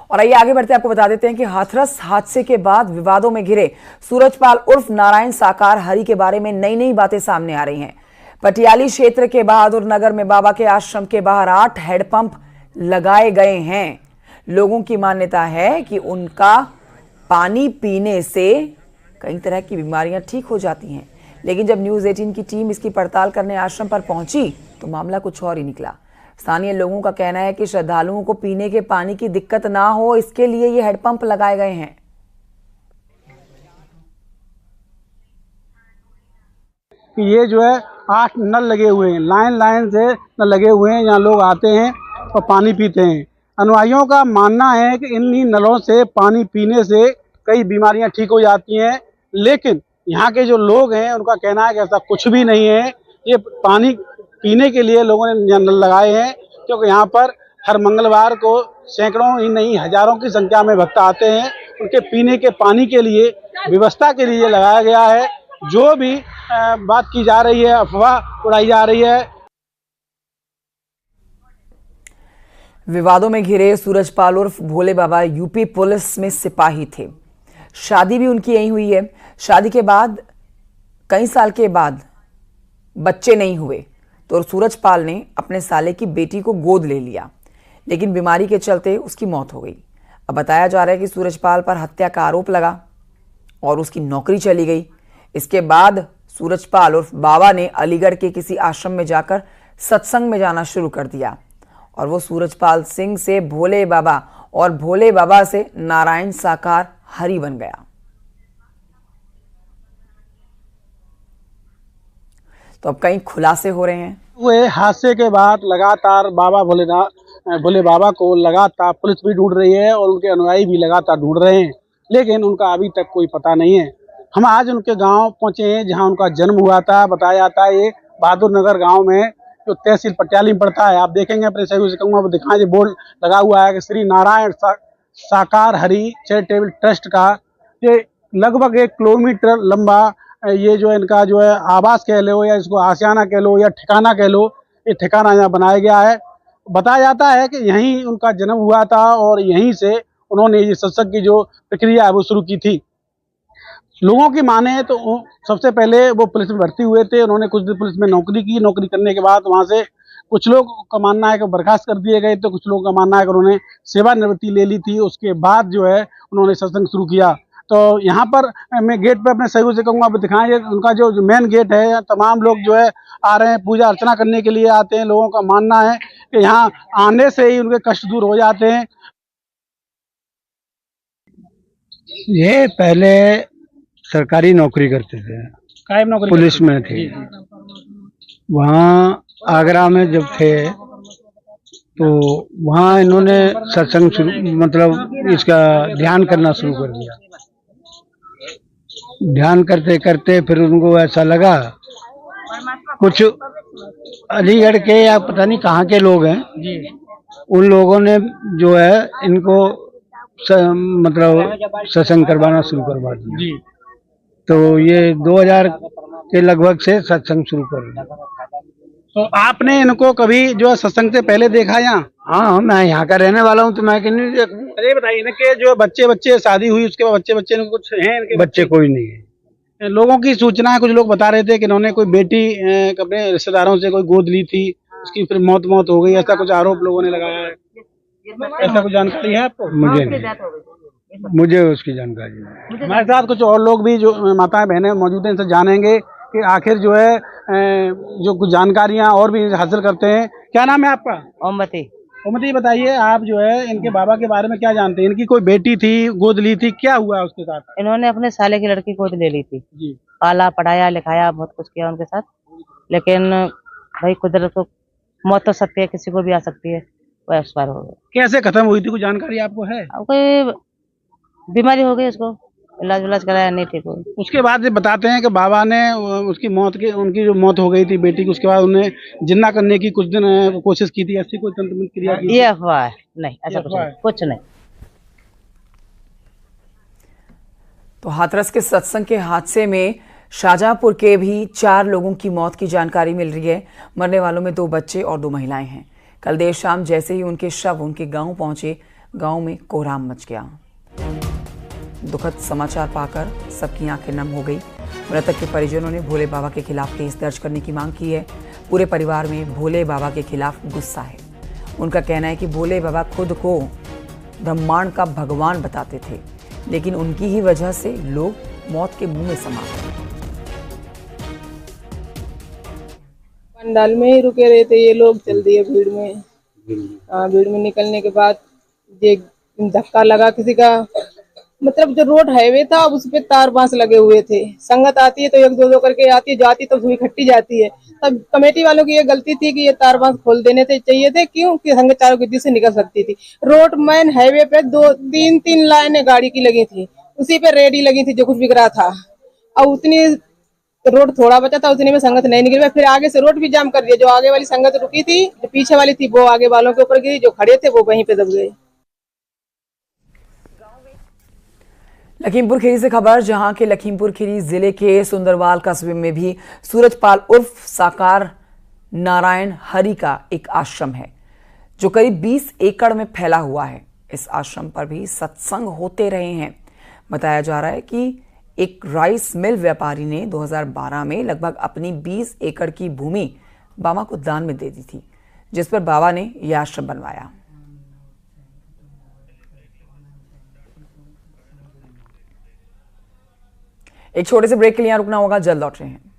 और आइए आगे बढ़ते आपको बता देते हैं कि हाथरस हादसे के बाद विवादों में घिरे सूरजपाल उर्फ नारायण साकार हरि के बारे में नई नई बातें सामने आ रही हैं। पटियाली क्षेत्र के बहादुर नगर में बाबा के आश्रम के बाहर 8 हैंडपंप लगाए गए हैं। लोगों की मान्यता है कि उनका पानी पीने से कई तरह की बीमारियां ठीक हो जाती हैं, लेकिन जब न्यूज़ 18 की टीम इसकी पड़ताल करने आश्रम पर पहुंची तो मामला कुछ और ही निकला। स्थानीय लोगों का कहना है कि श्रद्धालुओं को पीने के पानी की दिक्कत ना हो, इसके लिए ये हैंडपंप लगाए गए हैं। ये जो है 8 नल लगे हुए हैं, लाइन से नल लगे हुए हैं। यहाँ लोग आते हैं और पानी पीते हैं। अनुयायियों का मानना है कि इन्हीं नलों से पानी पीने से कई बीमारियां ठीक हो जाती हैं, लेकिन यहाँ के जो लोग हैं उनका कहना है कि ऐसा कुछ भी नहीं है। ये पानी पीने के लिए लोगों ने नल लगाए हैं, क्योंकि यहाँ पर हर मंगलवार को सैकड़ों ही नहीं हजारों की संख्या में भक्त आते हैं। उनके पीने के पानी के लिए व्यवस्था के लिए लगाया गया है। जो भी बात की जा रही है, अफवाह उड़ाई जा रही है। विवादों में घिरे सूरजपाल उर्फ भोले बाबा यूपी पुलिस में सिपाही थे। शादी भी उनकी यहीं हुई है। शादी के बाद कई साल के बाद बच्चे नहीं हुए तो सूरजपाल ने अपने साले की बेटी को गोद ले लिया, लेकिन बीमारी के चलते उसकी मौत हो गई। अब बताया जा रहा है कि सूरजपाल पर हत्या का आरोप लगा और उसकी नौकरी चली गई। इसके बाद सूरजपाल उर्फ बाबा ने अलीगढ़ के किसी आश्रम में जाकर सत्संग में जाना शुरू कर दिया और वो सूरजपाल सिंह से भोले बाबा और भोले बाबा से नारायण साकार हरि बन गया। तो अब कई खुलासे हो रहे हैं। हुए हादसे के बाद लगातार भोले बाबा को लगातार पुलिस भी ढूंढ रही है और उनके अनुयायी भी लगातार ढूंढ रहे हैं, लेकिन उनका अभी तक कोई पता नहीं है। हम आज उनके गांव पहुंचे हैं जहां उनका जन्म हुआ था। बताया जाता है ये बहादुर नगर गांव में, जो तहसील पटियाली में पड़ता है। आप देखेंगे अपने सहयोग से कहूँगा, दिखाएं, जो बोर्ड लगा हुआ है कि श्री नारायण साकार हरि चैरिटेबल ट्रस्ट का। ये लगभग 1 किलोमीटर लंबा ये जो इनका जो है आवास कह लो या इसको आशियाना कह लो या ठिकाना कह लो, ये ठिकाना यहाँ बनाया गया है। बताया जाता है कि यहीं उनका जन्म हुआ था और यहीं से उन्होंने ये सत्संग की जो प्रक्रिया है वो शुरू की थी। लोगों की माने तो सबसे पहले वो पुलिस में भर्ती हुए थे। उन्होंने कुछ दिन पुलिस में नौकरी की। नौकरी करने के बाद वहाँ से कुछ लोग का मानना है कि बर्खास्त कर दिए गए, तो कुछ लोगों का मानना है कि उन्होंने सेवानिवृत्ति ले ली थी। उसके बाद जो है उन्होंने सत्संग शुरू किया। तो यहाँ पर मैं गेट पे अपने सहयोग से कहूँगा, दिखाएं, उनका जो मेन गेट है, तमाम लोग जो है आ रहे हैं, पूजा अर्चना करने के लिए आते हैं। लोगों का मानना है कि यहाँ आने से ही उनके कष्ट दूर हो जाते हैं। ये पहले सरकारी नौकरी करते थे, कायम नौकरी पुलिस में थे। वहाँ आगरा में जब थे तो वहाँ इन्होंने सत्संग शुरू, मतलब इसका ध्यान करना शुरू कर दिया। ध्यान करते करते फिर उनको ऐसा लगा, कुछ अलीगढ़ के या पता नहीं कहाँ के लोग हैं, उन लोगों ने जो है इनको मतलब सत्संग करवाना शुरू करवा दिया। तो ये 2000 के लगभग से सत्संग शुरू कर दिया। तो आपने इनको कभी जो है सत्संग से पहले देखा यहाँ? हाँ, मैं यहाँ का रहने वाला हूँ, तो मैं क्यों नहीं देखूं। अरे बताइए, इनके जो बच्चे शादी हुई उसके बाद बच्चे कुछ हैं इनके? बच्चे कोई नहीं है। लोगों की सूचना है, कुछ लोग बता रहे थे कि इन्होंने कोई बेटी अपने रिश्तेदारों से कोई गोद ली थी, उसकी फिर मौत हो गई, ऐसा कुछ आरोप लोगों ने लगाया है। ऐसा कुछ जानकारी है आपको? मुझे नहीं, मुझे उसकी जानकारी नहीं। हमारे साथ कुछ और लोग भी जो माताएं बहनें मौजूद हैं, इनसे जानेंगे कि आखिर जो है जो कुछ जानकारियां और भी हासिल करते हैं। क्या नाम है आपका? ओमती, बताइए, आप जो है इनके बाबा के बारे में क्या जानते हैं? इनकी कोई बेटी थी, गोद ली थी, क्या हुआ उसके साथ? इन्होंने अपने साले की लड़की गोद ले ली थी जी। पाला पढ़ाया लिखाया बहुत कुछ किया उनके साथ, लेकिन भाई कुदरत को मौत तो सत्य है, किसी को भी आ सकती है। वो एक्सपायर हो गए। कैसे खत्म हुई थी, कुछ जानकारी आपको है? अब कोई बीमारी हो गई, उसको इलाज कराया, नहीं ठीक हो। उसके बाद बताते हैं कि बाबा ने उनकी जो मौत हो गई थी बेटी की, उसके बाद उन्हें जिन्ना करने की कुछ दिन कोशिश की थी, ऐसी कोई तंत्र क्रिया की? ये अफवाह है, नहीं ऐसा कुछ नहीं। तो हाथरस के सत्संग के हादसे में शाहजहांपुर के भी 4 लोगों की मौत की जानकारी मिल रही है। मरने वालों में 2 बच्चे और 2 महिलाएं हैं। कल देर शाम जैसे ही उनके शव उनके गांव पहुंचे, गांव में कोहराम मच गया। दुखद समाचार पाकर सबकी आंखें नम हो गई। मृतक के परिजनों ने भोले बाबा के खिलाफ केस दर्ज करने की मांग की है। पूरे परिवार में भोले बाबा के खिलाफ गुस्सा है। उनका कहना है कि भोले बाबा खुद को ब्रह्मांड का भगवान बताते थे, लेकिन उनकी ही वजह से लोग मौत के मुंह में समा गए। पंडाल में ही रुके रहे थे ये लोग, चल दिए भीड़ में। हाँ, भीड़ में निकलने के बाद ये धक्का लगा किसी का, मतलब जो रोड हाईवे था उस पे तार बांस लगे हुए थे। संगत आती है तो एक दो दो करके आती है, जाती तो धुई इकट्ठी जाती है। तब कमेटी वालों की ये गलती थी कि ये तार बांस खोल देने चाहिए थे, क्यों कि संगत चारों गद्दी से निकल सकती थी। रोड मेन हाईवे पे तीन लाइनें गाड़ी की लगी थी, उसी पे रेडी लगी थी जो कुछ बिक रहा था। अब उतनी रोड थोड़ा बचा था, उतने में संगत नहीं निकल, फिर आगे से रोड भी जाम कर दिया। जो आगे वाली संगत रुकी थी, जो पीछे वाली थी वो आगे वालों के ऊपर गिरी, जो खड़े थे वो वहीं पे दब गए। लखीमपुर खीरी से खबर, जहां के लखीमपुर खीरी जिले के सुंदरवाल कस्बे में भी सूरजपाल उर्फ साकार नारायण हरि का एक आश्रम है जो करीब 20 एकड़ में फैला हुआ है। इस आश्रम पर भी सत्संग होते रहे हैं। बताया जा रहा है कि एक राइस मिल व्यापारी ने 2012 में लगभग अपनी 20 एकड़ की भूमि बाबा को दान में दे दी थी, जिस पर बाबा ने यह आश्रम बनवाया। एक छोटे से ब्रेक के लिए यहां रुकना होगा, जल्द लौट रहे हैं।